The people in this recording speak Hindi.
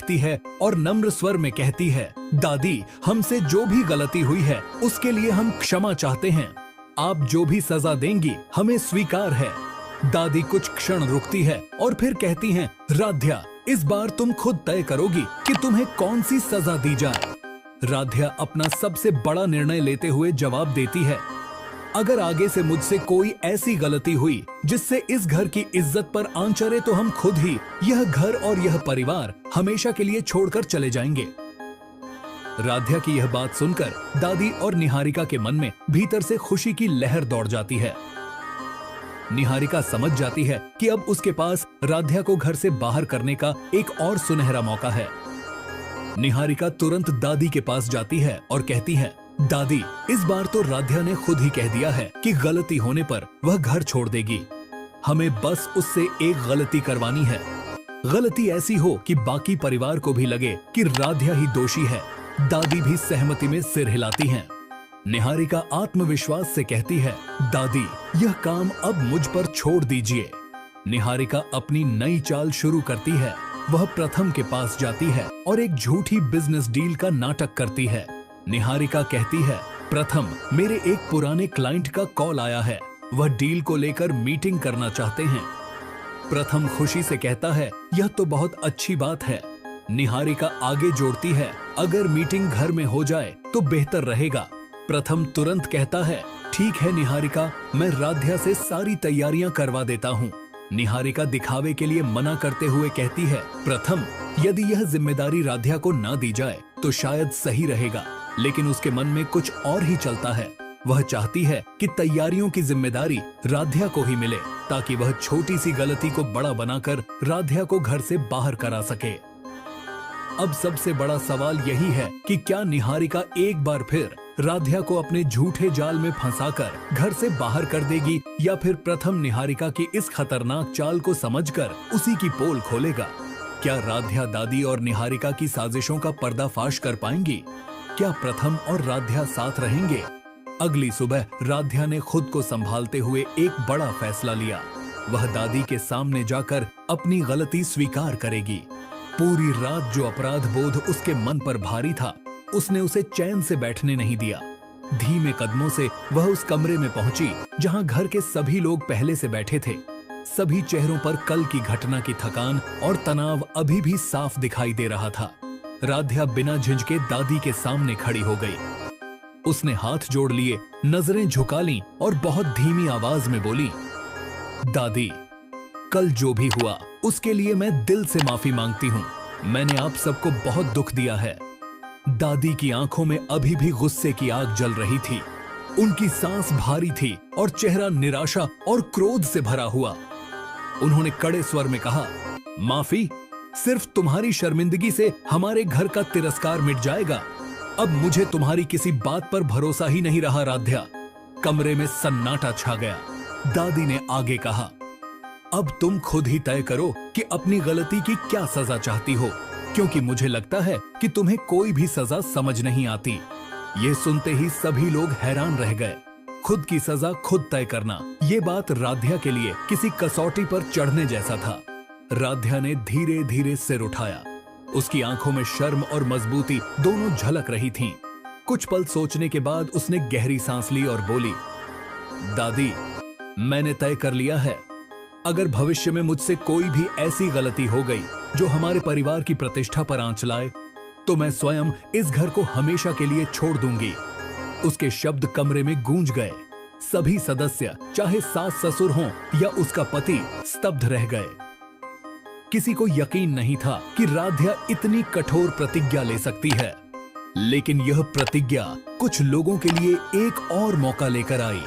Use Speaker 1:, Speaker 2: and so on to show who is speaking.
Speaker 1: देखती है और नम्र स्वर में कहती है, दादी, हमसे जो भी गलती हुई है उसके लिए हम क्षमा चाहते हैं। आप जो भी सजा देंगी हमें स्वीकार है। दादी कुछ क्षण रुकती है और फिर कहती हैं, राध्या, इस बार तुम खुद तय करोगी कि तुम्हें कौन सी सजा दी जाए। राध्या अपना सबसे बड़ा निर्णय लेते हुए जवाब देती है, अगर आगे से मुझसे कोई ऐसी गलती हुई जिससे इस घर की इज्जत पर आंच चढ़े तो हम खुद ही यह घर और यह परिवार हमेशा के लिए छोड़कर चले जाएंगे। राध्या की यह बात सुनकर दादी और निहारिका के मन में भीतर से खुशी की लहर दौड़ जाती है। निहारिका समझ जाती है कि अब उसके पास राध्या को घर से बाहर करने का एक और सुनहरा मौका है। निहारिका तुरंत दादी के पास जाती है और कहती है, दादी, इस बार तो राध्या ने खुद ही कह दिया है कि गलती होने पर वह घर छोड़ देगी। हमें बस उससे एक गलती करवानी है। गलती ऐसी हो कि बाकी परिवार को भी लगे कि राध्या ही दोषी है। दादी भी सहमति में सिर हिलाती हैं। निहारिका आत्मविश्वास से कहती है, दादी, यह काम अब मुझ पर छोड़ दीजिए। निहारिका अपनी नई चाल शुरू करती है। वह प्रथम के पास जाती है और एक झूठी बिजनेस डील का नाटक करती है। निहारिका कहती है, प्रथम, मेरे एक पुराने क्लाइंट का कॉल आया है। वह डील को लेकर मीटिंग करना चाहते हैं। प्रथम खुशी से कहता है, यह तो बहुत अच्छी बात है। निहारिका आगे जोड़ती है, अगर मीटिंग घर में हो जाए तो बेहतर रहेगा। प्रथम तुरंत कहता है, ठीक है निहारिका, मैं राध्या से सारी तैयारियां करवा देता हूँ। निहारिका दिखावे के लिए मना करते हुए कहती है, प्रथम, यदि यह जिम्मेदारी राध्या को ना दी जाए तो शायद सही रहेगा, लेकिन उसके मन में कुछ और ही चलता है। वह चाहती है कि तैयारियों की जिम्मेदारी राध्या को ही मिले ताकि वह छोटी सी गलती को बड़ा बनाकर राध्या को घर से बाहर करा सके। अब सबसे बड़ा सवाल यही है कि क्या निहारिका एक बार फिर राध्या को अपने झूठे जाल में फंसाकर घर से बाहर कर देगी या फिर प्रथम निहारिका की इस खतरनाक चाल को समझकर उसी की पोल खोलेगा। क्या राध्या दादी और निहारिका की साजिशों का पर्दाफाश कर पाएंगी? क्या प्रथम और राध्या साथ रहेंगे? अगली सुबह राध्या ने खुद को संभालते हुए एक बड़ा फैसला लिया। वह दादी के सामने जाकर अपनी गलती स्वीकार करेगी। पूरी रात जो अपराध बोध उसके मन पर भारी था, उसने उसे चैन से बैठने नहीं दिया। धीमे कदमों से वह उस कमरे में पहुंची जहां घर के सभी लोग पहले से बैठे थे। सभी चेहरों पर कल की घटना की थकान और तनाव अभी भी साफ दिखाई दे रहा था। राध्या बिना झिझके दादी के सामने खड़ी हो गई। उसने हाथ जोड़ लिए, नजरें झुका लीं और बहुत धीमी आवाज में बोली, दादी, कल जो भी हुआ उसके लिए मैं दिल से माफी मांगती हूँ। मैंने आप सबको बहुत दुख दिया है। दादी की आंखों में अभी भी गुस्से की आग जल रही थी। उनकी सांस भारी थी और चेहरा निराशा और क्रोध से भरा हुआ। उन्होंने कड़े स्वर में कहा, माफी? सिर्फ तुम्हारी शर्मिंदगी से हमारे घर का तिरस्कार मिट जाएगा। अब मुझे तुम्हारी किसी बात पर भरोसा ही नहीं रहा राध्या। कमरे में सन्नाटा छा गया। दादी ने आगे कहा, अब तुम खुद ही तय करो कि अपनी गलती की क्या सजा चाहती हो, क्योंकि मुझे लगता है कि तुम्हें कोई भी सजा समझ नहीं आती। ये सुनते ही सभी लोग हैरान रह गए। खुद की सजा खुद तय करना, ये बात राध्या के लिए किसी कसौटी पर चढ़ने जैसा था। राध्या ने धीरे धीरे सिर उठाया। उसकी आंखों में शर्म और मजबूती दोनों झलक रही थीं। कुछ पल सोचने के बाद उसने गहरी सांस ली और बोली, दादी, मैंने तय कर लिया है। अगर भविष्य में मुझसे कोई भी ऐसी गलती हो गई जो हमारे परिवार की प्रतिष्ठा पर आंच लाए, तो मैं स्वयं इस घर को हमेशा के लिए छोड़ दूंगी। उसके शब्द कमरे में गूंज गए। सभी सदस्य, चाहे सास ससुर हों या उसका पति, स्तब्ध रह गए। किसी को यकीन नहीं था कि राध्या इतनी कठोर प्रतिज्ञा ले सकती है, लेकिन यह प्रतिज्ञा कुछ लोगों के लिए एक और मौका लेकर आई।